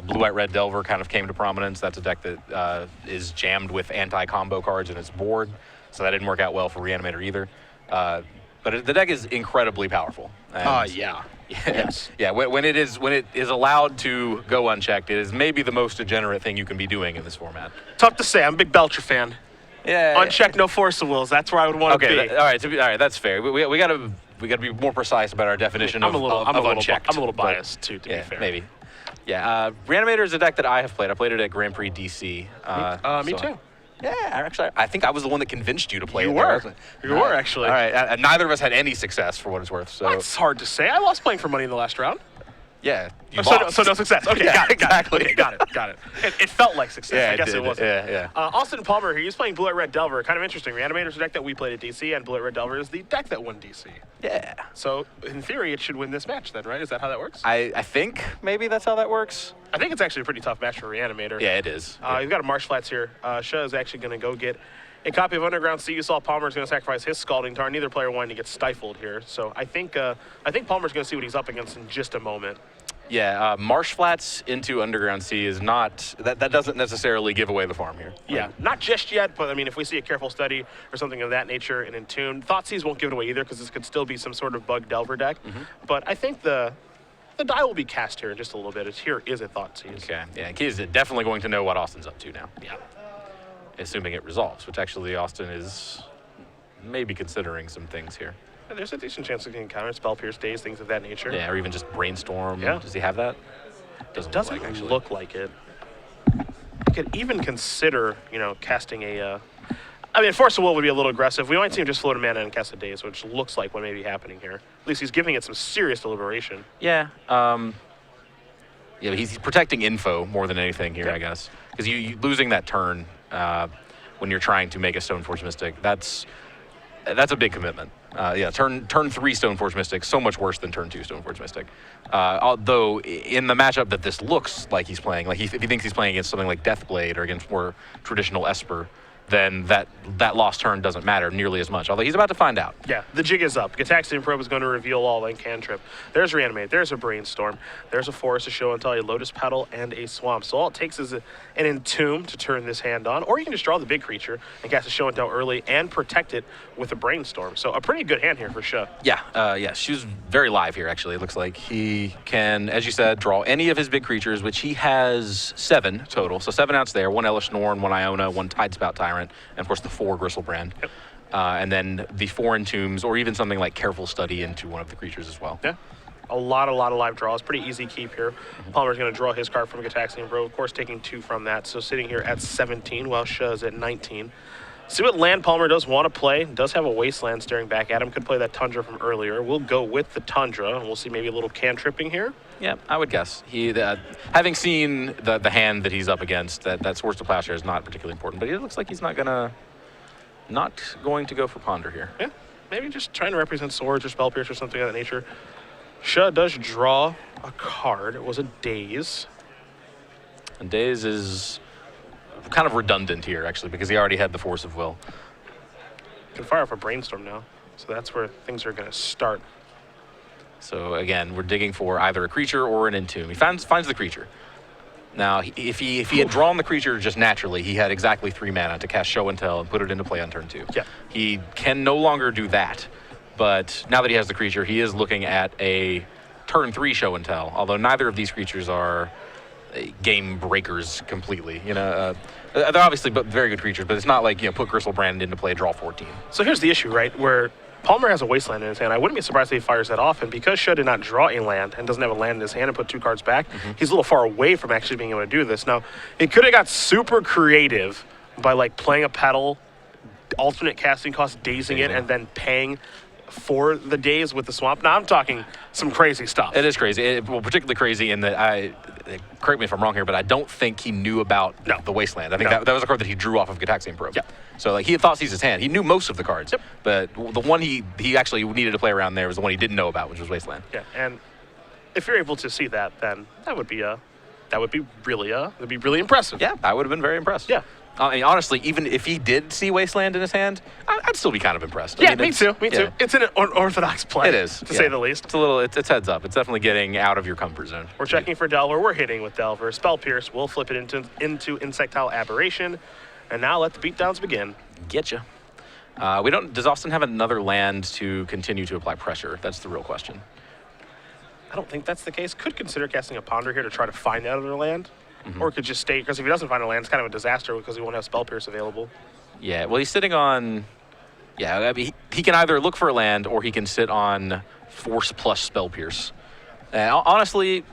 Blue-White Red Delver kind of came to prominence. That's a deck that is jammed with anti-combo cards in its board, so that didn't work out well for Reanimator either. But the deck is incredibly powerful. Yeah. Yes. Yeah, when it is allowed to go unchecked, it is maybe the most degenerate thing you can be doing in this format. Tough to say. I'm a big Belcher fan. Yeah. Unchecked, no Force of Wills. That's where I would want to be. All right, that's fair. We gotta be more precise about our definition of unchecked. I'm a little biased too, to be fair. Maybe. Yeah, Reanimator is a deck that I have played. I played it at Grand Prix DC. Me too. Yeah, actually, I think I was the one that convinced you to play it. You were, actually. All right, neither of us had any success for what it's worth. So That's hard to say. I lost playing for money in the last round. Yeah, So no success. Okay, Yeah, got it. exactly. Okay, got it. It felt like success. Yeah, I guess it wasn't. Yeah. Austin Palmer here. He's playing Blue-White Red Delver. Kind of interesting. Reanimator's a deck that we played at DC, and Blue-White Red Delver is the deck that won DC. Yeah. So, in theory, it should win this match then, right? Is that how that works? I think maybe that's how that works. I think it's actually a pretty tough match for Reanimator. Yeah, it is. You've got a Marsh Flats here. Shah is actually going to go get a copy of Underground Sea. You saw Palmer's going to sacrifice his Scalding Tarn. Neither player wanting to get stifled here. So I think Palmer's going to see what he's up against in just a moment. Yeah, Marsh Flats into Underground Sea is not, that doesn't necessarily give away the farm here. Yeah, not just yet, but I mean, if we see a Careful Study or something of that nature and Entomb, Thoughtseize won't give it away either because this could still be some sort of bug Delver deck. But I think the die will be cast here in just a little bit. Here is a Thoughtseize. Okay, yeah, he's definitely going to know what Austin's up to now. Yeah. Assuming it resolves, which actually Austin is maybe considering some things here. Yeah, there's a decent chance we can encounter Spell Pierce Days, things of that nature. Yeah, or even just Brainstorm. Yeah. Does he have that? Doesn't look like it. You could even consider, casting a... I mean, Force of Will would be a little aggressive. We might see him just float a mana and cast a Daze, which looks like what may be happening here. At least he's giving it some serious deliberation. Yeah. Yeah, he's protecting info more than anything here, I guess. Because you losing that turn when you're trying to make a Stoneforge Mystic, that's a big commitment. Yeah, turn 3 Stoneforge Mystic, so much worse than turn 2 Stoneforge Mystic. Although in the matchup that this looks like he's playing, like if he thinks he's playing against something like Deathblade or against more traditional Esper, then that lost turn doesn't matter nearly as much, although he's about to find out. Yeah, the jig is up. Gataxian Probe is going to reveal all in Cantrip. There's Reanimate, there's a Brainstorm, there's a Forest, a Show and Tell, a Lotus Petal, and a Swamp. So all it takes is an Entomb to turn this hand on, or you can just draw the big creature and cast a Show and Tell early and protect it with a Brainstorm. So a pretty good hand here for Shah. Yeah, she's very live here, actually. It looks like he can, as you said, draw any of his big creatures, which he has 7 total. So 7 outs there, 1 Elish Norn, 1 Iona, 1 Tidespout Tyrant, and of course the 4 Gristlebrand. Yep. And then the 4 Entombs, or even something like Careful Study into one of the creatures as well. Yeah. A lot of live draws. Pretty easy keep here. Palmer's going to draw his card from Gataxian Probe, of course taking 2 from that. So sitting here at 17 while Shah's at 19. See what land Palmer does want to play. Does have a Wasteland staring back at him. Could play that Tundra from earlier. We'll go with the Tundra, and we'll see maybe a little cantripping here. Yeah, I would guess. He, having seen the hand that he's up against, that Swords to Plowshare is not particularly important, but it looks like he's not going to go for Ponder here. Yeah, maybe just trying to represent Swords or Spell Pierce or something of that nature. Shah does draw a card. It was a Daze. And Daze is kind of redundant here, actually, because he already had the Force of Will. Can fire off a Brainstorm now, so that's where things are going to start. So again, we're digging for either a creature or an Entomb. He finds the creature. Now, if he had drawn the creature just naturally, he had exactly 3 mana to cast Show and Tell and put it into play on turn 2. Yeah. He can no longer do that, but now that he has the creature, he is looking at a turn 3 Show and Tell, although neither of these creatures are game breakers completely. They're obviously very good creatures, but it's not like, put Gristlebrand into play, draw 14. So here's the issue, right, where Palmer has a Wasteland in his hand. I wouldn't be surprised if he fires that off, and because Shah did not draw a land and doesn't have a land in his hand and put 2 cards back, he's a little far away from actually being able to do this. Now, it could have got super creative by playing a Petal, alternate casting cost, dazing it, and then paying for the Daze with the Swamp. Now, I'm talking some crazy stuff. It is crazy. Particularly crazy in that correct me if I'm wrong here, but I don't think he knew about the Wasteland. I think that was a card that he drew off of Gataxian Probe. Yeah. So he had Thoughtseize his hand. He knew most of the cards, Yep. but the one he actually needed to play around there was the one he didn't know about, which was Wasteland. Yeah, and if you're able to see that, then that'd be really impressive. Yeah, I would have been very impressed. Yeah. I mean, honestly, even if he did see Wasteland in his hand, I'd still be kind of impressed. Yeah, I mean, me too. Me yeah. too. It's an unorthodox play. It is, to yeah. say the least. It's a little. It's heads up. It's definitely getting out of your comfort zone. We're checking for Delver. We're hitting with Delver. Spell Pierce. We'll flip it into Insectile Aberration. And now let the beatdowns begin. Getcha. We don't. Does Austin have another land to continue to apply pressure? That's the real question. I don't think that's the case. Could consider casting a Ponder here to try to find out another land. Or could just stay, because if he doesn't find a land, it's kind of a disaster because he won't have Spell Pierce available. Yeah, well, he's sitting on. Yeah, I mean, he can either look for a land or he can sit on Force plus Spell Pierce. Honestly,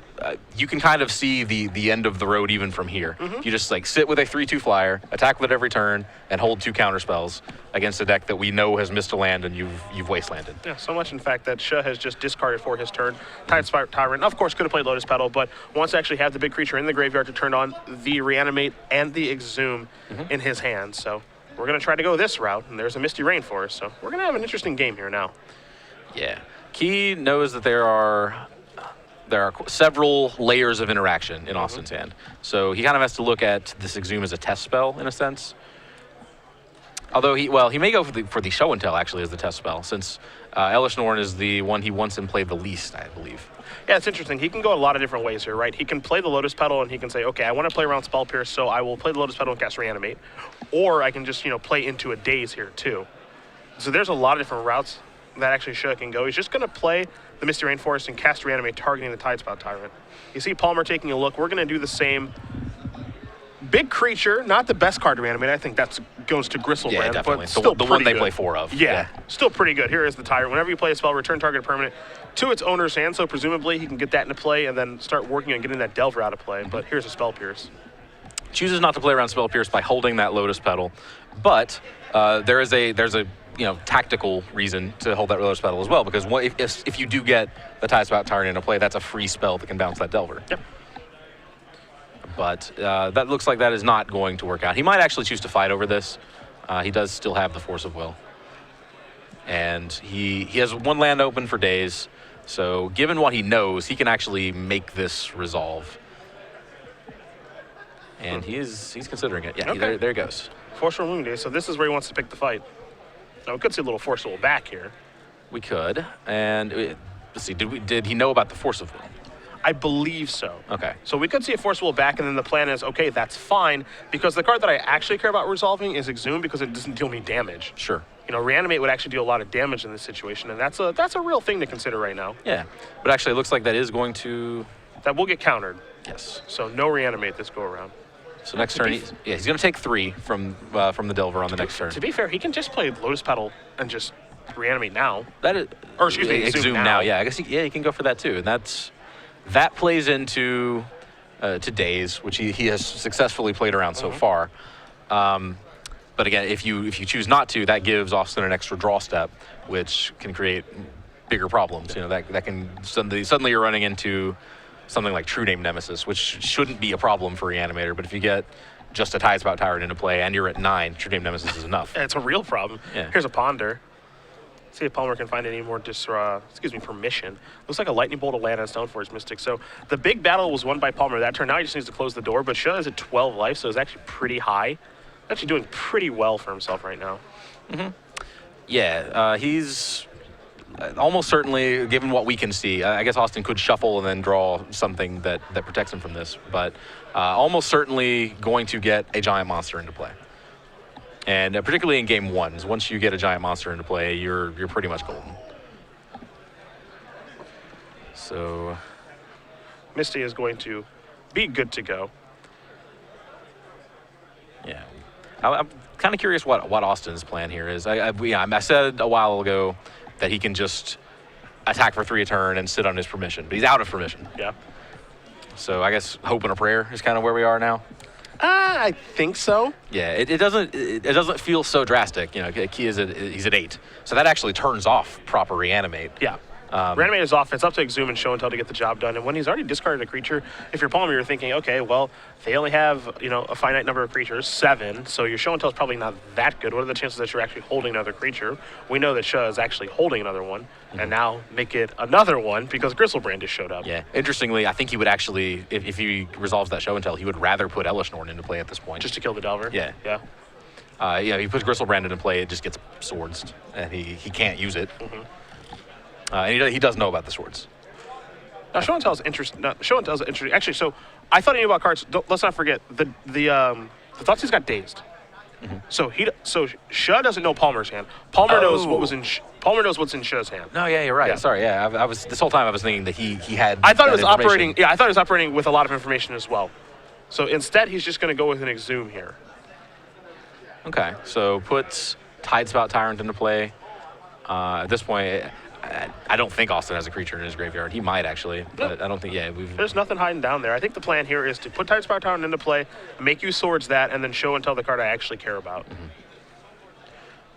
you can kind of see the end of the road even from here. You just like sit with a 3/2 flyer, attack with it every turn, and hold 2 counter spells against a deck that we know has missed a land and you've wastelanded. Yeah, so much in fact that Shuh has just discarded for his turn. Tidespire Tyrant, of course, could have played Lotus Petal, but wants to actually have the big creature in the graveyard to turn on the Reanimate and the Exhume in his hand. So we're going to try to go this route, and there's a Misty Rainforest. So we're going to have an interesting game here now. Yeah. Key knows that there are several layers of interaction in Austin's hand. So he kind of has to look at this Exhume as a test spell, in a sense. Although he may go for the Show and Tell, actually, as the test spell, since Elish Norn is the one he wants and played the least, I believe. Yeah, it's interesting. He can go a lot of different ways here, right? He can play the Lotus Petal, and he can say, okay, I want to play around Spell Pierce, so I will play the Lotus Petal and cast Reanimate. Or I can just, play into a Daze here, too. So there's a lot of different routes that actually Shuh can go. He's just going to play the Misty Rainforest and cast Reanimate, targeting the Tidespout Tyrant. You see Palmer taking a look. We're going to do the same. Big creature, not the best card to reanimate. I think that goes to Gristlebrand, Yeah, definitely. but still The one they good. play 4 of. Yeah, still pretty good. Here is the Tyrant. Whenever you play a spell, return target permanent to its owner's hand, so presumably he can get that into play and then start working on getting that Delver out of play. But here's a Spell Pierce. Chooses not to play around Spell Pierce by holding that Lotus Petal, but there's a tactical reason to hold that Lotus Petal as well, because if you do get the Tidespout Tyrant into play, that's a free spell that can bounce that Delver. Yep. But that looks like that is not going to work out. He might actually choose to fight over this. He does still have the Force of Will. And he has 1 land open for days. So given what he knows, he can actually make this resolve. And he's considering it. Yeah, Okay. there it goes. Forceful Moon Day, so this is where he wants to pick the fight. Now, we could see a little Forceful back here. We could. And let's see, did he know about the Force of Will? I believe so. Okay. So we could see a Forceful back, and then the plan is, okay, that's fine, because the card that I actually care about resolving is Exhume, because it doesn't deal me damage. Sure. Reanimate would actually do a lot of damage in this situation, and that's a real thing to consider right now. Yeah. But actually, it looks like that is going to... That will get countered. Yes. So no Reanimate this go-around. So next turn, he's going to take 3 from the Delver on the next turn. To be fair, he can just play Lotus Petal and just Reanimate now. That is... Or excuse me, Exhume now. Yeah, I guess he can go for that too. And that plays into to Daze, which he has successfully played around so far. But again, if you choose not to, that gives Austin an extra draw step, which can create bigger problems. That can suddenly you're running into something like True Name Nemesis, which shouldn't be a problem for Reanimator. But if you get just a Tidespout Tyrant into play and you're at 9, True Name Nemesis is enough. It's a real problem. Yeah. Here's a Ponder. See if Palmer can find any more permission. Looks like a Lightning Bolt, a land, and a Stoneforge Mystic. So the big battle was won by Palmer that turn. Now he just needs to close the door, but Shuh is at 12 life, so it's actually pretty high. Actually doing pretty well for himself right now. Yeah, he's almost certainly, given what we can see, I guess Austin could shuffle and then draw something that protects him from this, but almost certainly going to get a giant monster into play. And particularly in game 1s, once you get a giant monster into play, you're pretty much golden. So Misty is going to be good to go. Yeah, I'm kind of curious what Austin's plan here is. I said a while ago that he can just attack for 3 a turn and sit on his permission, but he's out of permission. Yeah. So I guess hope and a prayer is kind of where we are now. I think so. Yeah, it doesn't feel so drastic. Key he's at 8, so that actually turns off proper Reanimate. Yeah. Reanimate is off. It's up to Exhume and Show and Tell to get the job done. And when he's already discarded a creature, if you're Palmer, you're thinking, okay, well, they only have a finite number of creatures, 7. So your Show and Tell is probably not that good. What are the chances that you're actually holding another creature? We know that Shah is actually holding another one, and now make it another one because Gristlebrand just showed up. Yeah. Interestingly, I think he would actually, if he resolves that Show and Tell, he would rather put Elish Norn into play at this point. Just to kill the Delver. Yeah. Yeah. He puts Gristlebrand into play, it just gets swords, and he can't use it. And he does know about the swords. Now, Show and Tell is interesting. Actually, so I thought he knew about cards. Let's not forget the Thoughtseize got dazed. So Shah doesn't know Palmer's hand. Palmer knows what was in. Palmer knows what's in Shah's hand. No, yeah, you're right. Yeah. Sorry, yeah. I was this whole time I was thinking that he had. I thought it was that information. operating. Yeah, I thought it was operating with a lot of information as well. So instead, he's just going to go with an Exhume here. Okay, so puts Tidespout Tyrant into play. At this point, I don't think Austin has a creature in his graveyard. He might actually, but I don't think. Yeah, There's nothing hiding down there. I think the plan here is to put Tidespout Tyrant into play, make you swords that, and then Show and Tell the card I actually care about.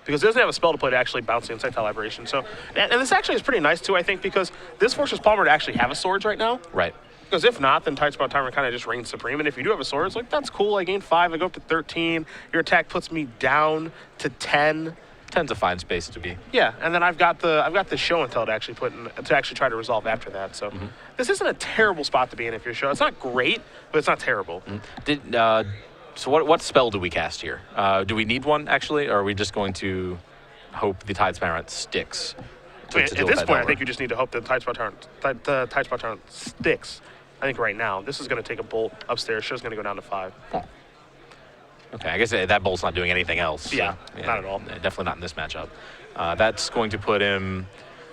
Because it doesn't have a spell to play to actually bounce the Insectile Aberration. So, and this actually is pretty nice too, I think, because this forces Palmer to actually have a swords right now. Right. Because if not, then Tidespout Tyrant kind of just reigns supreme. And if you do have a sword, it's like, that's cool. I gain 5, I go up to 13. Your attack puts me down to 10. 10's a fine space to be. Yeah, and then I've got the Show and Tell to actually try to resolve after that. So this isn't a terrible spot to be in if you're Show. It's not great, but it's not terrible. So what spell do we cast here? Do we need one actually, or are we just going to hope the Tidespout sticks? At this point, I think you just need to hope that the Tidespout Tyrant sticks. I think right now this is going to take a bolt upstairs. Show's going to go down to 5. Okay, I guess that bolt's not doing anything else. Yeah, not at all. Definitely not in this matchup. That's going to put him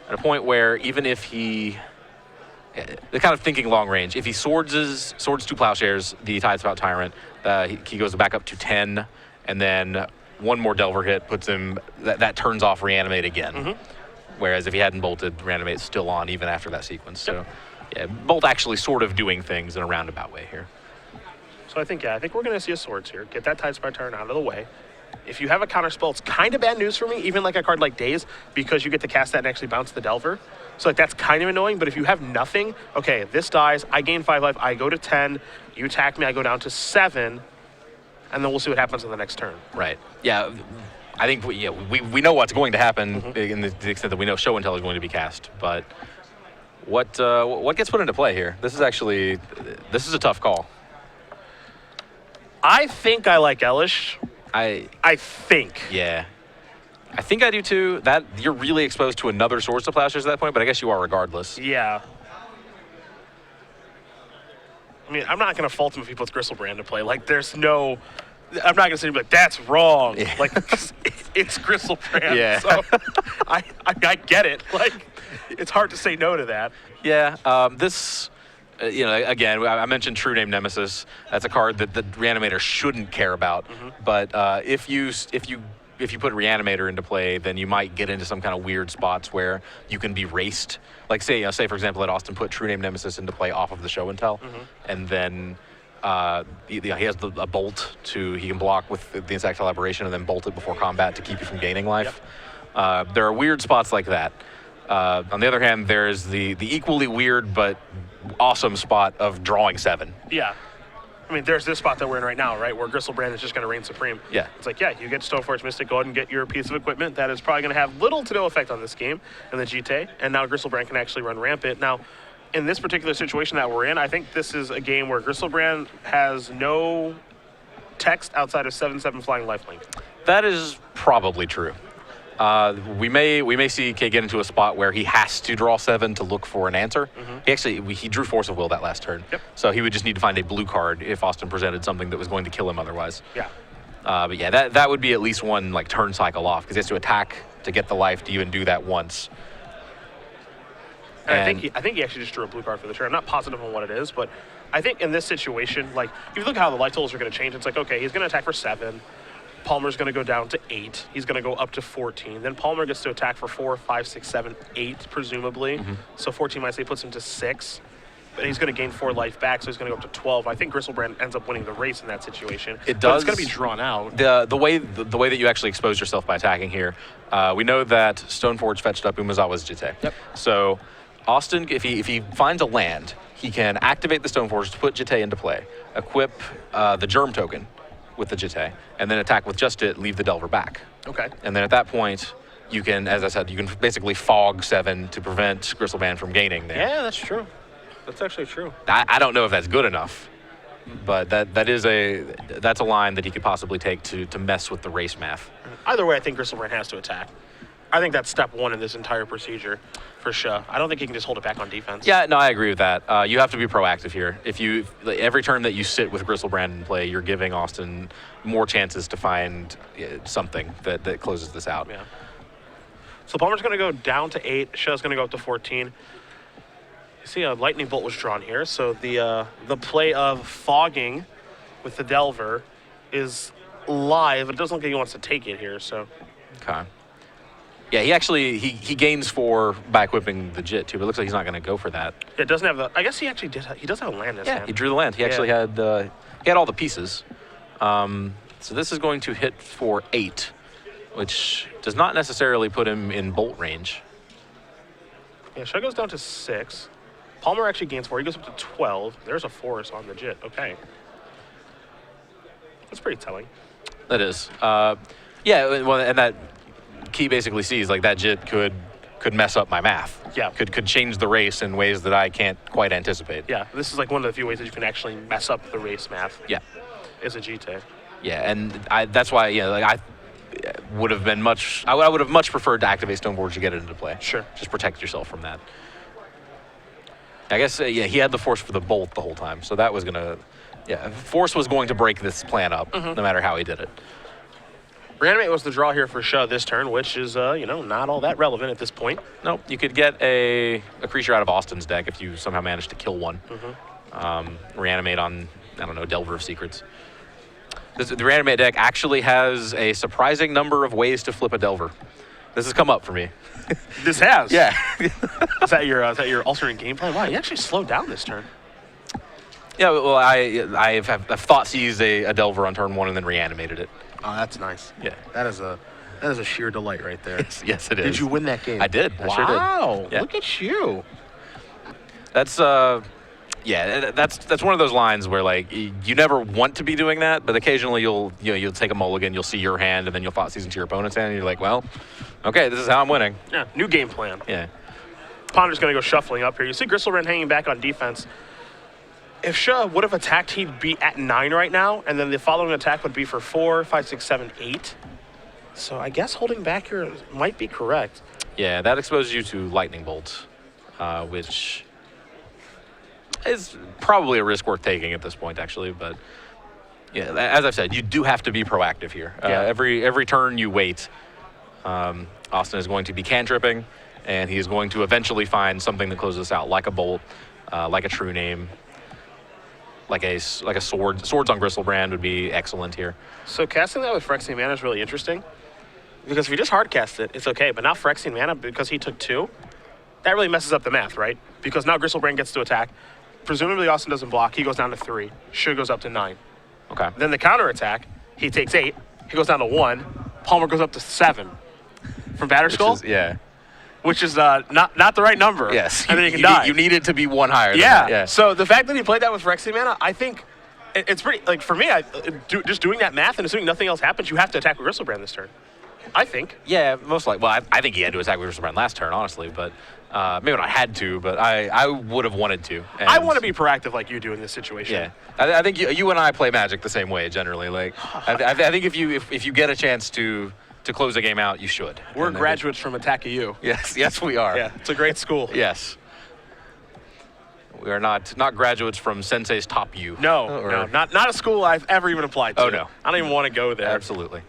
at a point where even if they're kind of thinking long range. If he swords 2 Plowshares, the Tidespout Tyrant, he goes back up to 10, and then one more Delver hit puts him, that turns off Reanimate again. Whereas if he hadn't bolted, Reanimate's still on even after that sequence. So, yeah, Bolt actually sort of doing things in a roundabout way here. So I think we're going to see a swords here. Get that Tidespout Tyrant out of the way. If you have a counter spell, it's kind of bad news for me, even like a card like Daze, because you get to cast that and actually bounce the Delver. So like that's kind of annoying, but if you have nothing, okay, this dies, I gain 5 life, I go to 10, you attack me, I go down to 7, and then we'll see what happens on the next turn. Right. Yeah. I think we know what's going to happen in the extent that we know Show and Tell is going to be cast, but what gets put into play here? This is a tough call. I think I like Elish. I think. Yeah. I think I do too. That you're really exposed to another Swords to Plowshares at that point, but I guess you are regardless. Yeah. I mean, I'm not going to fault him if he puts Gristlebrand to play. Like, there's no... I'm not going to say, like, that's wrong. Yeah. Like, it's Gristlebrand. Yeah. So I get it. Like, it's hard to say no to that. Yeah. This... again, I mentioned True Name Nemesis. That's a card that the Reanimator shouldn't care about. But if you put Reanimator into play, then you might get into some kind of weird spots where you can be raced. Like say for example, let Austin put True Name Nemesis into play off of the Show and Tell, and then he has a bolt he can block with the Insectile Aberration and then bolt it before combat to keep you from gaining life. Yep. There are weird spots like that. On the other hand, there's the equally weird but awesome spot of drawing 7. Yeah. I mean, there's this spot that we're in right now, right, where Gristlebrand is just going to reign supreme. Yeah. It's like, yeah, you get Stoneforge Mystic, go ahead and get your piece of equipment. That is probably going to have little to no effect on this game in the GT, and now Gristlebrand can actually run rampant. Now, in this particular situation that we're in, I think this is a game where Gristlebrand has no text outside of 7/7 Flying Lifelink. That is probably true. We may see Kay get into a spot where he has to draw 7 to look for an answer. He drew Force of Will that last turn. Yep. So he would just need to find a blue card if Austin presented something that was going to kill him otherwise. Yeah. But yeah, that would be at least one like turn cycle off because he has to attack to get the life to even do that once. And I think he actually just drew a blue card for the turn. I'm not positive on what it is, but I think in this situation, like if you look at how the life totals are going to change, it's like, okay, he's going to attack for 7. Palmer's going to go down to 8. He's going to go up to 14. Then Palmer gets to attack for 4, 5, 6, 7, 8, presumably. So 14 might say puts him to 6. and he's going to gain 4 life back, so he's going to go up to 12. I think Gristlebrand ends up winning the race in that situation. It But does. it's going to be drawn out. The way that you actually expose yourself by attacking here, we know that Stoneforge fetched up Umezawa's Jitte. Yep. So Austin, if he finds a land, he can activate the Stoneforge to put Jitte into play, equip the Germ token with the Jitte, and then attack with just it, leave the Delver back. Okay. And then at that point, you can, as I said, you can basically fog 7 to prevent Gristlebrand from gaining there. Yeah, that's true. That's actually true. I don't know if that's good enough, but that's a line that he could possibly take to mess with the race math. Either way, I think Gristlebrand has to attack. I think that's step 1 in this entire procedure for sure. I don't think he can just hold it back on defense. Yeah, no, I agree with that. You have to be proactive here. Every turn that you sit with Gristlebrand in play, you're giving Austin more chances to find something that closes this out. Yeah. So Palmer's going to go down to 8. Shell's going to go up to 14. You see a Lightning Bolt was drawn here, so the play of fogging with the Delver is live. It doesn't look like he wants to take it here, so. Okay. Yeah, he actually he gains 4 by equipping the Jit too, but it looks like he's not going to go for that. It doesn't have the. I guess he actually did. He does have a land in his hand. He drew the land. He actually had all the pieces. So this is going to hit for 8, which does not necessarily put him in bolt range. Yeah, Shell goes down to 6. Palmer actually gains 4. He goes up to 12. There's a force on the Jit. Okay. That's pretty telling. That is. Yeah, well, and that key basically sees like that Jit could mess up my math. Yeah. Could change the race in ways that I can't quite anticipate. Yeah, this is like one of the few ways that you can actually mess up the race math. Yeah. Is a GT. Yeah, and that's why I would have been I would have much preferred to activate Stoneforge to get it into play. Sure. Just protect yourself from that. I guess he had the force for the bolt the whole time, so that was gonna force was going to break this plan up no matter how he did it. Reanimate was the draw here for Shah this turn, which is, not all that relevant at this point. Nope, you could get a creature out of Austin's deck if you somehow managed to kill one. Reanimate on, I don't know, Delver of Secrets. The Reanimate deck actually has a surprising number of ways to flip a Delver. This has come up for me. This has? Yeah. Is that your alternate game plan? Wow, you actually slowed down this turn. Yeah, well, I've thought seized a Delver on turn 1 and then reanimated it. Oh, that's nice. Yeah. That is a sheer delight right there. Yes, it is. Did you win that game? I did. I sure did. Wow, Yeah. look at you. That's that's one of those lines where like you never want to be doing that, but occasionally you'll take a mulligan, you'll see your hand, and then you'll thought seize into your opponent's hand, and you're like, well, okay, this is how I'm winning. Yeah, new game plan. Yeah. Ponder's going to go shuffling up here. You see Gristlebrand hanging back on defense. If Shah would have attacked, he'd be at 9 right now, and then the following attack would be for 4, 5, 6, 7, 8. So I guess holding back here might be correct. Yeah, that exposes you to Lightning Bolt, which is probably a risk worth taking at this point, actually. But yeah, as I've said, you do have to be proactive here. Every turn you wait, Austin is going to be cantripping, and he is going to eventually find something that closes this out, like a bolt, like a true name, like a sword. Swords on Gristlebrand would be excellent here. So casting that with Phyrexian Mana is really interesting, because if you just hard cast it, it's okay. But now Phyrexian Mana, because he took 2, that really messes up the math, right? Because now Gristlebrand gets to attack. Presumably Austin doesn't block. He goes down to 3. Shah goes up to 9. Okay. Then the counter attack, he takes 8. He goes down to 1. Palmer goes up to 7 from Batterskull. Which is not the right number. Yes. And then you can die. You need it to be 1 higher than yeah. that. Yeah. So the fact that he played that with Phyrexian Mana, I think it's pretty, like, for me, just doing that math and assuming nothing else happens, you have to attack with Gristlebrand this turn. I think. Yeah, most likely. Well, I think he had to attack with Gristlebrand last turn, honestly, but maybe not had to, but I would have wanted to. And I want to be proactive like you do in this situation. Yeah, I think you and I play Magic the same way generally. Like, I think if you get a chance to close a game out, you should. We're graduates from Attack of You. Yes, we are. Yeah, it's a great school. Yes. We are not graduates from Sensei's Top U. No, not a school I've ever even applied to. Oh, no. I don't even want to go there. Absolutely.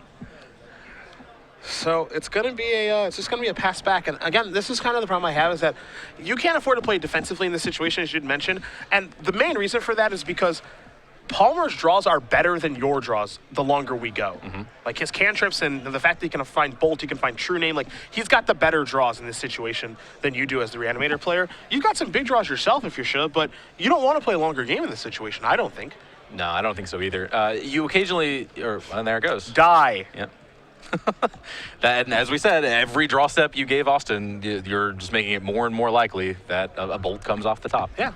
So it's going to be it's just going to be a pass back. And again, this is kind of the problem I have, is that you can't afford to play defensively in this situation, as you'd mentioned. And the main reason for that is because Palmer's draws are better than your draws the longer we go. Like his cantrips and the fact that he can find Bolt, he can find True Name, like he's got the better draws in this situation than you do as the Reanimator player. You've got some big draws yourself if you should, but you don't want to play a longer game in this situation, I don't think. No, I don't think so either. You occasionally, and there it goes. Die. Yep. And as we said, every draw step you gave Austin, you're just making it more and more likely that a Bolt comes off the top. Yeah.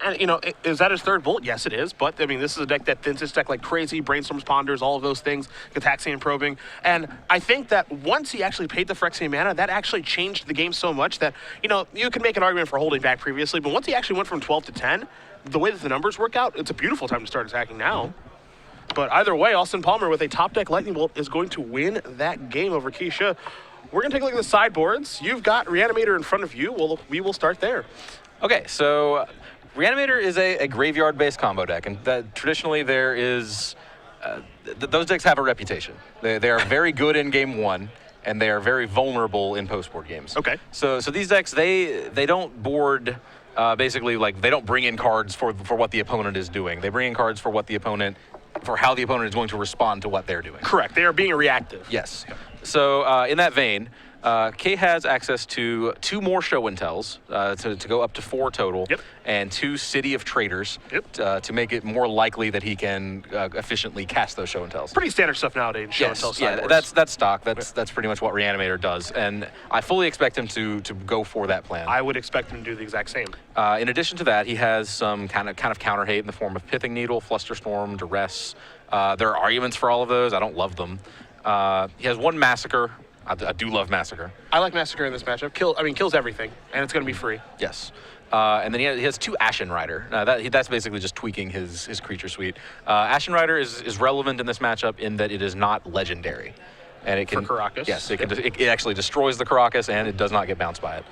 And, is that his third Bolt? Yes, it is. But, I mean, this is a deck that thins its deck like crazy, Brainstorms, Ponders, all of those things, Gataxian Probing. And I think that once he actually paid the Phyrexian mana, that actually changed the game so much that, you could make an argument for holding back previously, but once he actually went from 12 to 10, the way that the numbers work out, it's a beautiful time to start attacking now. But either way, Austin Palmer with a top deck Lightning Bolt is going to win that game over Keisha. We're going to take a look at the sideboards. You've got Reanimator in front of you. We will start there. Okay, so Reanimator is a graveyard-based combo deck, and that traditionally there is those decks have a reputation. They are very good in game one, and they are very vulnerable in post-board games. Okay. So these decks they don't board basically like they don't bring in cards for what the opponent is doing. They bring in cards for how the opponent is going to respond to what they're doing. Correct. They are being reactive. Yes. So in that vein, Kay has access to 2 more show and tells to go up to 4 total, and 2 City of Traders to make it more likely that he can efficiently cast those show and tells. Pretty standard stuff nowadays. Show and tell sideboards. That's stock. That's pretty much what Reanimator does, and I fully expect him to go for that plan. I would expect him to do the exact same. In addition to that, he has some kind of counter hate in the form of Pithing Needle, Flusterstorm, Duress. There are arguments for all of those. I don't love them. He has 1 Massacre. I do love Massacre. I like Massacre in this matchup. Kills everything, and it's going to be free. Yes. And then he has 2 Ashen Rider. That's basically just tweaking his creature suite. Ashen Rider is relevant in this matchup in that it is not legendary. And it can, for Karakas. Yes, it actually destroys the Karakas, and it does not get bounced by it.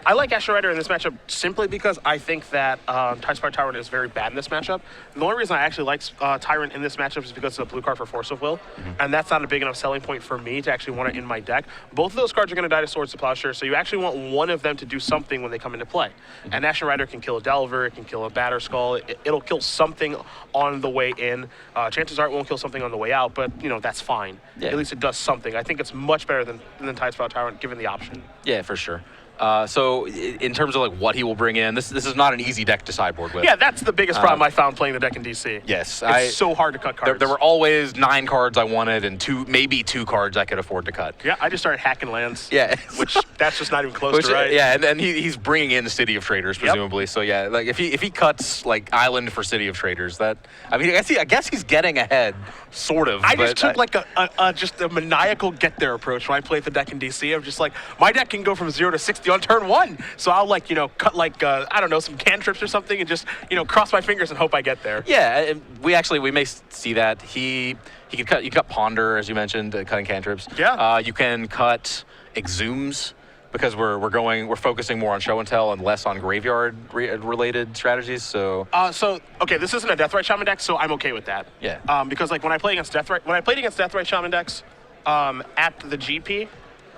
I like Ashen Rider in this matchup simply because I think that Tidespire Tyrant is very bad in this matchup. The only reason I actually like Tyrant in this matchup is because of the blue card for Force of Will, and that's not a big enough selling point for me to actually want it in my deck. Both of those cards are going to die to Swords to Plowshare, so you actually want one of them to do something when they come into play. And Ashen Rider can kill a Delver, it can kill a Batterskull, it'll kill something on the way in. Chances are it won't kill something on the way out, but that's fine. Yeah. At least it does something. I think it's much better than Tidespire Tyrant given the option. Yeah, for sure. So in terms of like what he will bring in, this is not an easy deck to sideboard with. Yeah, that's the biggest problem I found playing the deck in DC. Yes, it's so hard to cut cards. There were always 9 cards I wanted and maybe 2 cards I could afford to cut. Yeah, I just started hacking lands. Yeah, which that's just not even close to right. Yeah, and he's bringing in City of Traders presumably. So yeah, like if he cuts like Island for City of Traders, I guess he's getting ahead, sort of. I just took like a maniacal get there approach when I played the deck in DC. I'm just like, my deck can go from 0 to 60 on turn 1, so I'll cut I don't know, some cantrips or something and just cross my fingers and hope I get there. Yeah, we may see that you can cut Ponder, as you mentioned, cutting cantrips. Yeah. You can cut Exhumes because we're focusing more on show and tell and less on graveyard related strategies. So okay, this isn't a Deathrite Shaman deck, so I'm okay with that. Yeah. Because like when I played against Deathrite Shaman decks at the GP,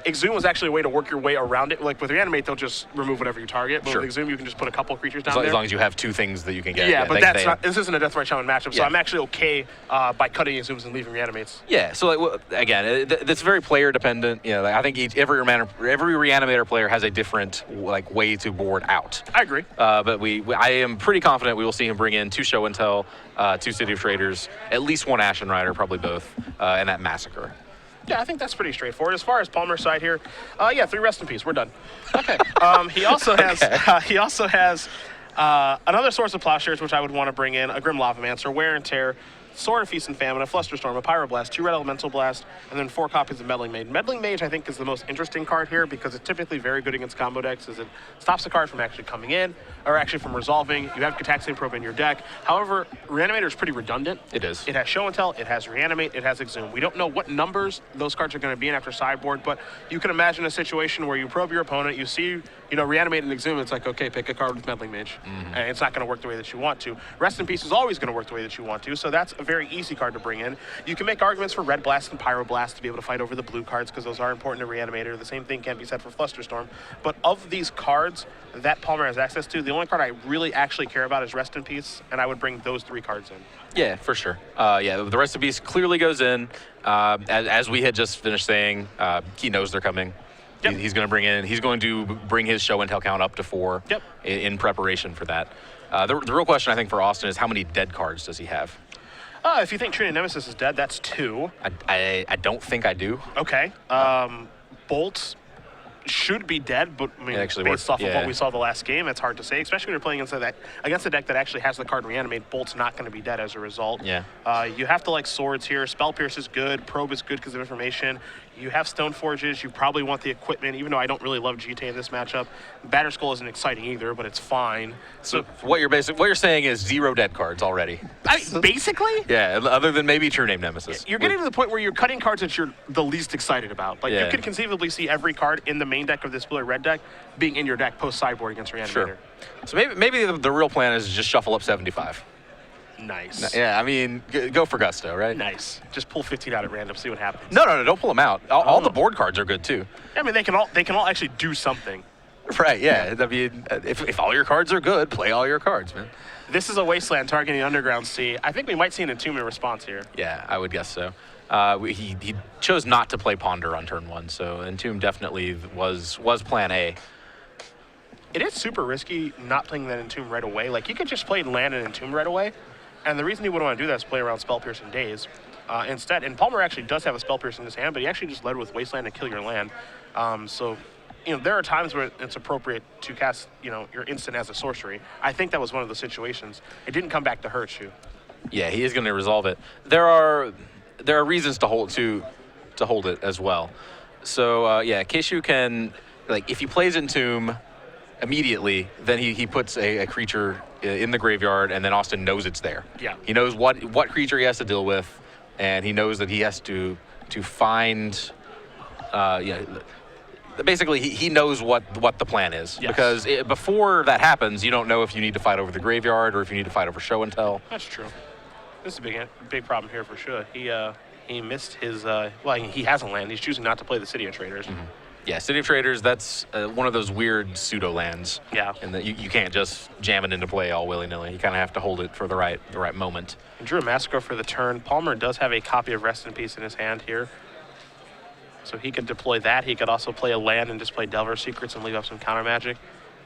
Exhume was actually a way to work your way around it. Like with Reanimate, they'll just remove whatever you target. But with Exhume, you can just put a couple creatures down there. As long as you have 2 things that you can get. Yeah, but this isn't a Deathrite Shaman matchup, so I'm actually okay by cutting Exhumes and leaving Reanimates. Yeah, so again, it's very player dependent. I think every Reanimator player has a different way to board out. I agree. But I am pretty confident we will see him bring in 2 show and tell, 2 City of Traders, at least 1 Ashen Rider, probably both, and that Massacre. Yeah, I think that's pretty straightforward. As far as Palmer's side here, 3 Rest in Peace. We're done. Okay. He also has another Source of Plowshares, which I would want to bring in, a Grim Lavamancer, Wear and Tear, Sword of Feast and Famine, a Flusterstorm, a Pyroblast, 2 Red Elemental Blast, and then 4 copies of Meddling Mage. Meddling Mage, I think, is the most interesting card here because it's typically very good against combo decks, as it stops the card from actually coming in, or actually from resolving. You have Gataxian Probe in your deck. However, Reanimator is pretty redundant. It is. It has Show and Tell, it has Reanimate, it has Exhume. We don't know what numbers those cards are going to be in after sideboard, but you can imagine a situation where you probe your opponent, you see, Reanimate and Exhume, it's like, okay, pick a card with Meddling Mage. And it's not going to work the way that you want to. Rest in Peace is always going to work the way that you want to, so that's a very easy card to bring in. You can make arguments for Red Blast and Pyroblast to be able to fight over the blue cards because those are important to Reanimator. The same thing can be said for Flusterstorm. But of these cards that Palmer has access to, the only card I really actually care about is Rest in Peace, and I would bring those 3 cards in. Yeah, for sure. Yeah, the Rest in Peace clearly goes in. As we had just finished saying, he knows they're coming. Yep. He's going to bring his show and tell count up to 4 Yep. in preparation for that. The real question, I think, for Austin is how many dead cards does he have? If you think Trinity Nemesis is dead, that's 2. I don't think I do. Okay. Bolt should be dead, but I mean, actually based worked, off of what we saw the last game, it's hard to say, especially when you're playing against a deck that actually has the card Reanimate. Bolt's not going to be dead as a result. Yeah. You have to like Swords here. Spell Pierce is good. Probe is good because of information. You have Stone Forges. You probably want the equipment, even though I don't really love GTA in this matchup. Batter Skull isn't exciting either, but it's fine. So what you're saying is 0 dead cards already. Basically? Yeah, other than maybe True Name Nemesis. You're getting to the point where you're cutting cards that you're the least excited about. Like, Yeah. you could conceivably see every card in the main deck of this blue or red deck being in your deck post-sideboard against Reanimator. Sure. So maybe the real plan is just shuffle up 75. Nice. Yeah, I mean, go for gusto, right? Nice. Just pull 15 out at random, see what happens. No, don't pull them out. All the board cards are good, too. I mean, they can all actually do something. Right, yeah. I mean, if all your cards are good, play all your cards, man. This is a Wasteland targeting Underground Sea. I think we might see an Entomb in response here. Yeah, I would guess so. He chose not to play Ponder on turn 1, so Entomb definitely was plan A. It is super risky not playing that Entomb right away. Like, you could just play land and Entomb right away, and the reason you wouldn't want to do that is play around Spell Pierce and Daze. Instead, and Palmer actually does have a Spell Pierce in his hand, but he actually just led with Wasteland to kill your land. So, there are times where it's appropriate to cast, your instant as a sorcery. I think that was one of the situations. It didn't come back to hurt you. Yeah, he is going to resolve it. There are reasons to hold it as well. So Keishu can, like, if he plays Entomb immediately, then he puts a creature in the graveyard, and then Austin knows it's there. Yeah. He knows what creature he has to deal with, and he knows that he has to find. Basically, he knows what the plan is. Yes. Because before that happens, you don't know if you need to fight over the graveyard or if you need to fight over show and tell. That's true. This is a big problem here for sure. He missed his, he hasn't landed. He's choosing not to play the City of Traders. Mm-hmm. Yeah, City of Traders, that's one of those weird pseudo-lands. Yeah. And that you can't just jam it into play all willy-nilly. You kind of have to hold it for the right moment. He drew a Massacre for the turn. Palmer does have a copy of Rest in Peace in his hand here. So he could deploy that. He could also play a land and just play Delver Secrets and leave up some counter magic.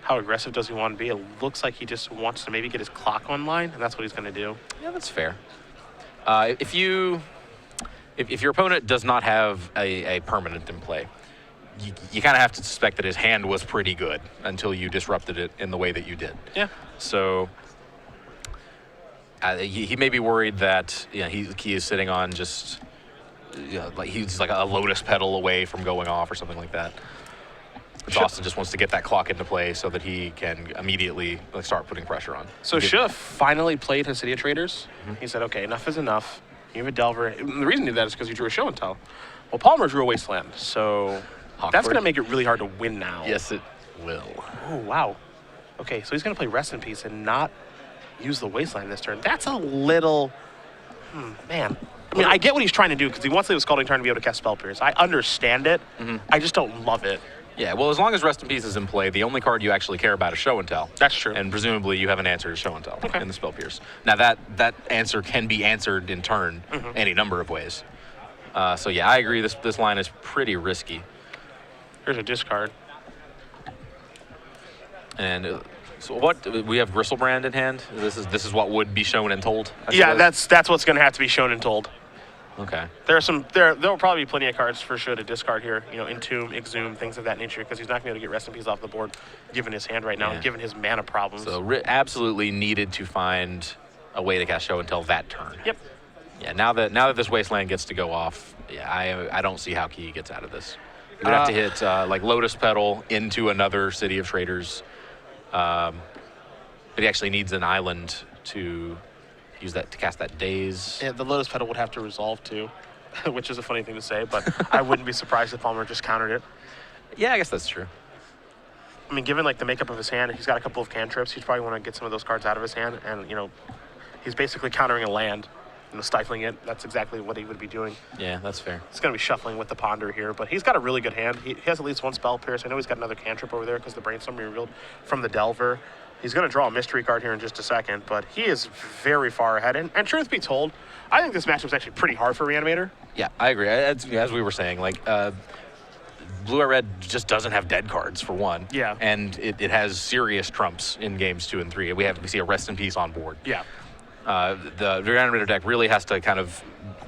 How aggressive does he want to be? It looks like he just wants to maybe get his clock online, and that's what he's going to do. Yeah, that's fair. If your opponent does not have a permanent in play, you kind of have to suspect that his hand was pretty good until you disrupted it in the way that you did. Yeah. So he may be worried that he is sitting on just like he's like a lotus petal away from going off or something like that. Austin just wants to get that clock into play so that he can immediately start putting pressure on. So Schiff finally played his City of Traders. Mm-hmm. He said, okay, enough is enough. You have a Delver. And the reason he did that is because he drew a show and tell. Well, Palmer drew a Wasteland, so that's going to make it really hard to win now. Yes, it will. Oh, wow. Okay, so he's going to play Rest in Peace and not use the Wasteland this turn. That's a little... man. I mean, I get what he's trying to do because he wants to leave a Scalding Tarn to be able to cast Spell Pierce. I understand it. Mm-hmm. I just don't love it. Yeah, well, as long as Rest in Peace is in play, the only card you actually care about is Show and Tell. That's true. And presumably you have an answer to Show and Tell in the Spell Pierce. Now, that answer can be answered in turn any number of ways. So, yeah, I agree. This line is pretty risky. Here's a discard. And so what we have Gristlebrand in hand. This is what would be shown and told. Yeah, that's what's going to have to be shown and told. Okay. There will probably be plenty of cards for sure to discard here. Entomb, Exhume, things of that nature, because he's not going to be able to get Rest in Peace off the board, given his hand right now and given his mana problems. So absolutely needed to find a way to cast Show and Tell that turn. Yep. Yeah. Now that this Wasteland gets to go off, I don't see how Key gets out of this. You would have to hit like Lotus Petal into another City of Traders. But he actually needs an island to use that to cast that Daze. Yeah, the Lotus Petal would have to resolve too, which is a funny thing to say, but I wouldn't be surprised if Palmer just countered it. Yeah, I guess that's true. I mean, given like the makeup of his hand, he's got a couple of cantrips. He'd probably want to get some of those cards out of his hand, and he's basically countering a land. stifling it. That's exactly what he would be doing. Yeah, that's fair. He's going to be shuffling with the Ponder here, but he's got a really good hand. He has at least one Spell Pierce. I know he's got another cantrip over there because the Brainstorm revealed from the Delver. He's going to draw a mystery card here in just a second, but he is very far ahead. And truth be told, I think this matchup is actually pretty hard for Reanimator. Yeah, I agree. As we were saying, like, Blue or Red just doesn't have dead cards, for one. Yeah. And it has serious trumps in games 2 and 3. We see a Rest in Peace on board. Yeah. The Reanimator deck really has to kind of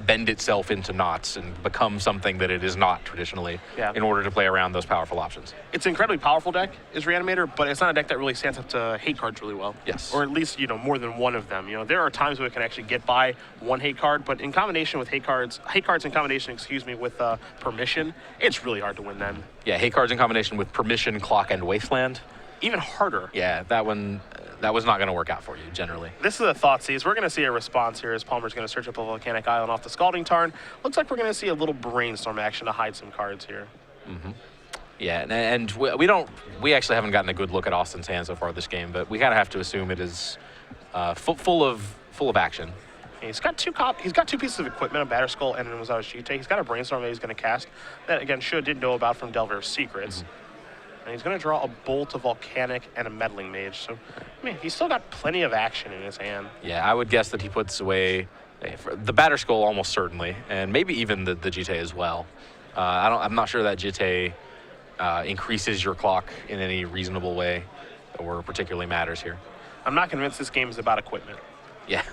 bend itself into knots and become something that it is not traditionally in order to play around those powerful options. It's an incredibly powerful deck, is Reanimator, but it's not a deck that really stands up to hate cards really well. Yes. Or at least, more than one of them. There are times where it can actually get by one hate card, but in combination with hate cards in combination, with Permission, it's really hard to win then. Yeah, hate cards in combination with Permission, Clock, and Wasteland. Even harder. Yeah, that was not going to work out for you, generally. This is a Thoughtseize. We're going to see a response here as Palmer's going to search up a Volcanic Island off the Scalding Tarn. Looks like we're going to see a little Brainstorm action to hide some cards here. Mm-hmm. Yeah, and we actually haven't gotten a good look at Austin's hand so far this game, but we kind of have to assume it is full of action. He's got two pieces of equipment, a Batterskull and an Ozawa Shite. He's got a Brainstorm that he's going to cast that, again, did know about from Delver's Secrets. Mm-hmm. And he's going to draw a Bolt, a Volcanic, and a Meddling Mage. So, he's still got plenty of action in his hand. Yeah, I would guess that he puts away the Batterskull almost certainly, and maybe even the Jite as well. I'm not sure that Jite increases your clock in any reasonable way or particularly matters here. I'm not convinced this game is about equipment. Yeah,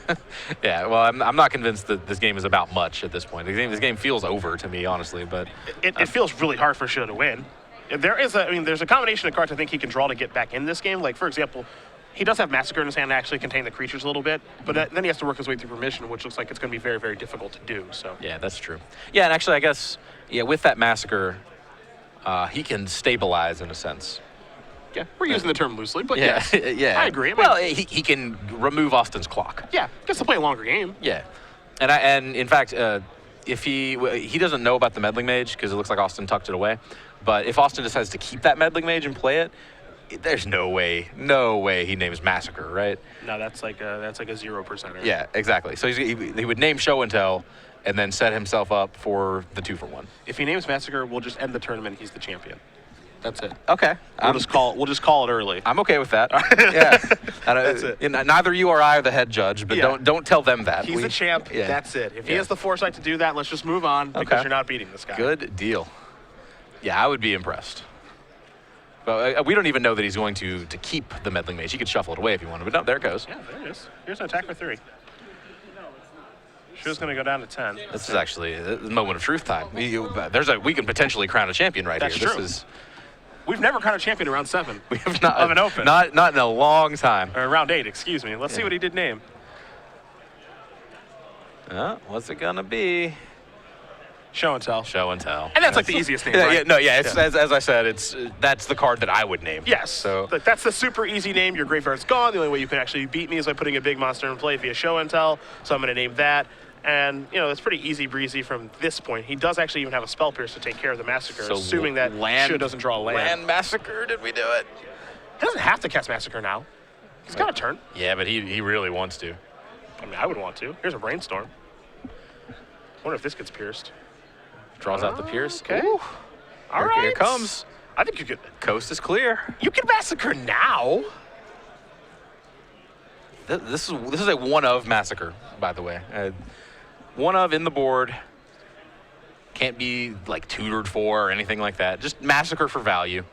yeah. Well, I'm not convinced that this game is about much at this point. This game feels over to me, honestly. But it feels really hard for Shu to win. There's a combination of cards I think he can draw to get back in this game. Like, for example, he does have Massacre in his hand to actually contain the creatures a little bit, but then he has to work his way through Permission, which looks like it's going to be very, very difficult to do. So yeah, that's true. Yeah, and actually, I guess with that Massacre, he can stabilize in a sense. Yeah, we're using the term loosely, but yeah, yeah, I agree. Well, he can remove Austin's clock. Yeah, gets to play a longer game. Yeah, and in fact, if he doesn't know about the Meddling Mage because it looks like Austin tucked it away. But if Austin decides to keep that Meddling Mage and play it, there's no way he names Massacre, right? No, that's like a 0%er. Yeah, exactly. So he would name Show and Tell, and then set himself up for the 2-for-1. If he names Massacre, we'll just end the tournament. He's the champion. That's it. Okay. We'll just call it early. I'm okay with that. Yeah. That's it. Neither you or I are the head judge, but don't tell them that. He's the champ. Yeah. That's it. If he has the foresight to do that, let's just move on because you're not beating this guy. Good deal. Yeah, I would be impressed. But we don't even know that he's going to keep the Meddling Mage. He could shuffle it away if he wanted, but no, there it goes. Yeah, there it is. Here's an attack for 3. Shu's going to go down to 10. This is actually a moment of truth time. We can potentially crown a champion right here. That's true. We've never crowned a champion in round 7. We have not of an open. Not in a long time. Or round 8, excuse me. Let's see what he did name. What's it gonna be? Show and Tell. Show and Tell. And that's like the easiest name, right? As I said, that's the card that I would name. Yes. So that's the super easy name. Your graveyard's gone. The only way you can actually beat me is by putting a big monster in play via Show and Tell. So I'm going to name that. And, it's pretty easy breezy from this point. He does actually even have a Spell Pierce to take care of the Massacre, so assuming that Shu doesn't draw a land. Land Massacre, did we do it? He doesn't have to cast Massacre now. He's got a turn. Yeah, but he really wants to. I would want to. Here's a Brainstorm. Wonder if this gets pierced. Draws out the Pierce. Okay. Ooh. All right. Here it comes. I think you could. Coast is clear. You can Massacre now. This is a one-of Massacre, by the way. One-of in the board. Can't be like tutored for or anything like that. Just Massacre for value.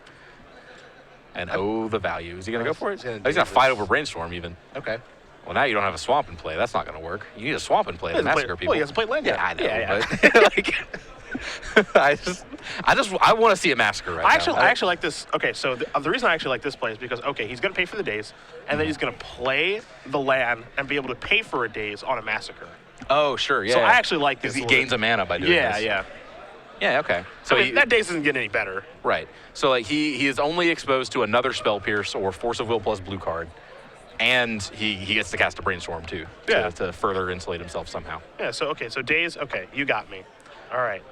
And the value. Is he going to go for it? He's going to fight over Brainstorm even. Okay. Well, now you don't have a Swamp in play. That's not going to work. You need a Swamp in play to Massacre people. Well, he hasn't played land yet. Yeah, I know. Yeah. But I want to see a Massacre right now. I actually like this. Okay, so the reason I actually like this play is because, he's going to pay for the days, and then he's going to play the land and be able to pay for a days on a Massacre. Oh, sure, yeah. So I actually like this. Because he gains a mana by doing this. Yeah. Yeah, okay. So that days doesn't get any better. Right. So he is only exposed to another Spell Pierce or Force of Will plus blue card. And he gets to cast a Brainstorm, too, to further insulate himself somehow. Yeah, so days, you got me. All right.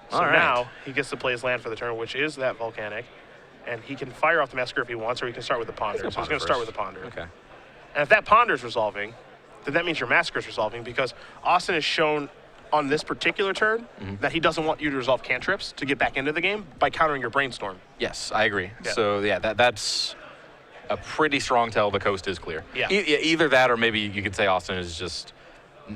So now he gets to play his land for the turn, which is that Volcanic. And he can fire off the Massacre if he wants, or he can start with the Ponder. So he's going to start with the Ponder. Okay. And if that Ponder's resolving, then that means your Massacre's resolving, because Austin has shown on this particular turn that he doesn't want you to resolve cantrips to get back into the game by countering your Brainstorm. Yes, I agree. Yeah. So yeah, that's a pretty strong tell the coast is clear. Yeah. Either that, or maybe you could say Austin is just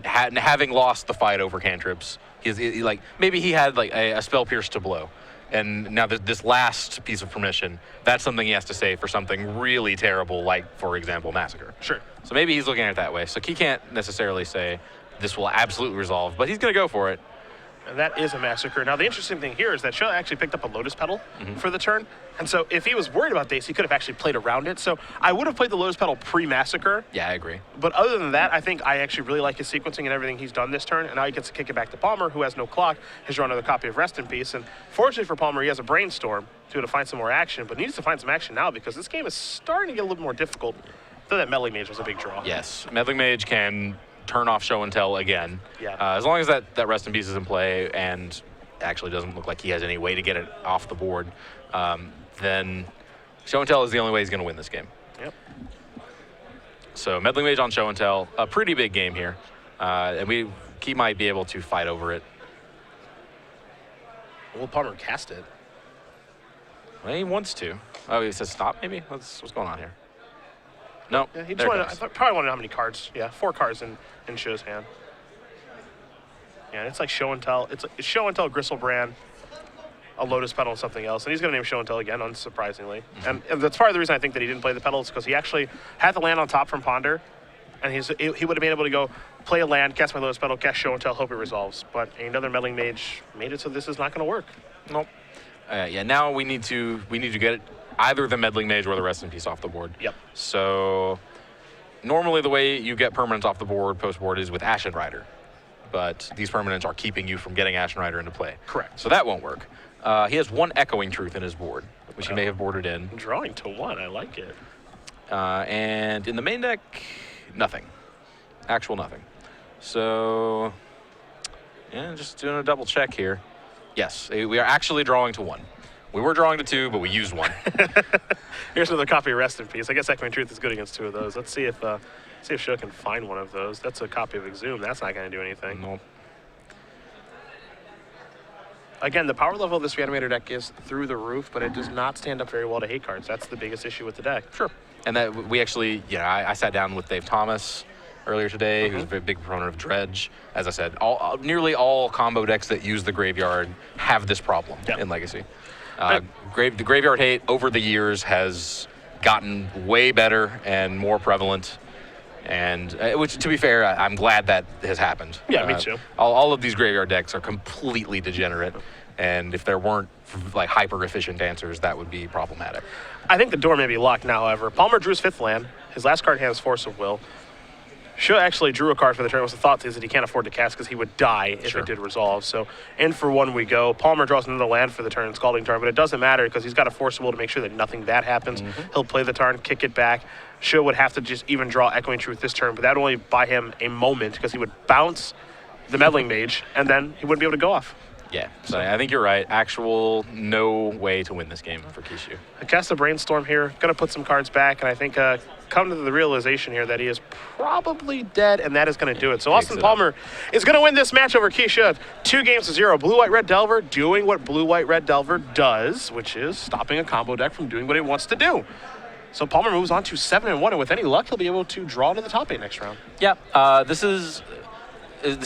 having lost the fight over cantrips. Maybe he had like a spell pierce to blow, and now this last piece of permission, that's something he has to say for something really terrible, like for example Massacre. Sure. So maybe he's looking at it that way. So he can't necessarily say this will absolutely resolve, but he's going to go for it. And that is a Massacre. Now, the interesting thing here is that Sho actually picked up a Lotus Petal for the turn. And so if he was worried about Dace, he could have actually played around it. So I would have played the Lotus Petal pre-Massacre. Yeah, I agree. But other than that, I think I actually really like his sequencing and everything he's done this turn. And now he gets to kick it back to Palmer, who has no clock, has drawn another copy of Rest in Peace. And fortunately for Palmer, he has a Brainstorm to be able to find some more action, but needs to find some action now because this game is starting to get a little more difficult. Though that Meddling Mage was a big draw. Yes, Meddling Mage can turn off Show and Tell again. Yeah. As long as that Rest in Peace is in play and actually doesn't look like he has any way to get it off the board, then Show and Tell is the only way he's going to win this game. Yep. So Meddling Mage on Show and Tell, a pretty big game here. And he might be able to fight over it. Will Palmer cast it? Well, he wants to. Oh, he says stop, maybe? What's going on here? No, Yeah, he there just it wanted, goes. probably wanted how many cards. Yeah, 4 cards in Sho's hand. Yeah, and it's like Show and Tell. It's Show and Tell, Gristlebrand, a Lotus Petal, and something else. And he's going to name Show and Tell again, unsurprisingly. And that's part of the reason I think that he didn't play the Petals, because he actually had the land on top from Ponder, and he would have been able to go play a land, cast my Lotus Petal, cast Show and Tell, hope it resolves. But another Meddling Mage made it so this is not going to work. Nope. Yeah, now we need to get either the Meddling Mage or the Rest in Peace off the board. Yep. So normally the way you get permanents off the board post-board is with Ashen Rider. But these permanents are keeping you from getting Ashen Rider into play. Correct. So that won't work. He has 1 Echoing Truth in his board, which he may have boarded in. Drawing to 1, I like it. And in the main deck, nothing. Actual nothing. So, yeah, just doing a double check here. Yes, we are actually drawing to 1. We were drawing to 2, but we used 1. Here's another copy of Rest in Peace. I guess Echoing Truth is good against 2 of those. Let's see if Sho can find one of those. That's a copy of Exhume. That's not going to do anything. Nope. Again, the power level of this Reanimator deck is through the roof, but it does not stand up very well to hate cards. That's the biggest issue with the deck. Sure. And that we actually, I sat down with Dave Thomas earlier today, who's a very big proponent of Dredge. As I said, nearly all combo decks that use the graveyard have this problem in Legacy. The graveyard hate over the years has gotten way better and more prevalent. And which, to be fair, I'm glad that has happened. Yeah, me too. All of these graveyard decks are completely degenerate, and if there weren't like hyper efficient answers, that would be problematic. I think the door may be locked now, however. Palmer drew his 5th land. His last card has Force of Will. Sho actually drew a card for the turn. The thought is that he can't afford to cast because he would die if it did resolve. So in for 1 we go. Palmer draws another land for the turn, Scalding Tarn, but it doesn't matter because he's got a Force of Will to make sure that nothing bad happens. He'll play the Tarn, kick it back. Sho would have to just even draw Echoing Truth this turn, but that would only buy him a moment because he would bounce the Meddling Mage, and then he wouldn't be able to go off. Yeah, so I think you're right. Actual no way to win this game for Kishu. I cast a Brainstorm here. Going to put some cards back, and I think come to the realization here that he is probably dead, and that is going to do it. So Austin Palmer is going to win this match over Keisha 2-0. Blue-White-Red Delver doing what Blue-White-Red Delver does, which is stopping a combo deck from doing what it wants to do. So Palmer moves on to 7-1, and with any luck, he'll be able to draw to the top 8 next round. Yeah, this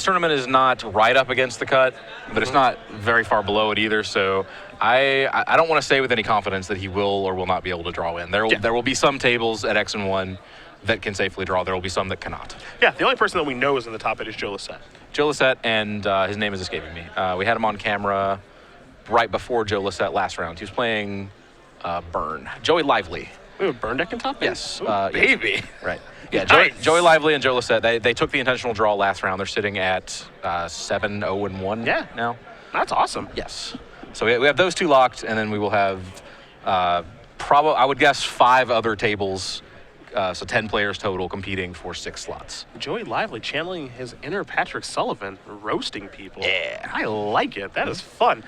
tournament is not right up against the cut, but it's not very far below it either. So I don't want to say with any confidence that he will or will not be able to draw in. There will be some tables at X and 1 that can safely draw. There will be some that cannot. Yeah, the only person that we know is in the top 8 is Joe Lissette. Joe Lissette, and his name is escaping me. We had him on camera right before Joe Lissette last round. He was playing Burn. Joey Lively. We have a Burn deck in top 8? Yes. Ooh, baby. Yes. Right. Yeah, Nice. Joey Lively and Joe Lissette, they took the intentional draw last round. They're sitting at 7-0-1 now. That's awesome. Yes. So we have those 2 locked, and then we will have I would guess 5 other tables, so 10 players total competing for 6 slots. Joey Lively channeling his inner Patrick Sullivan, roasting people. Yeah. I like it. That is fun.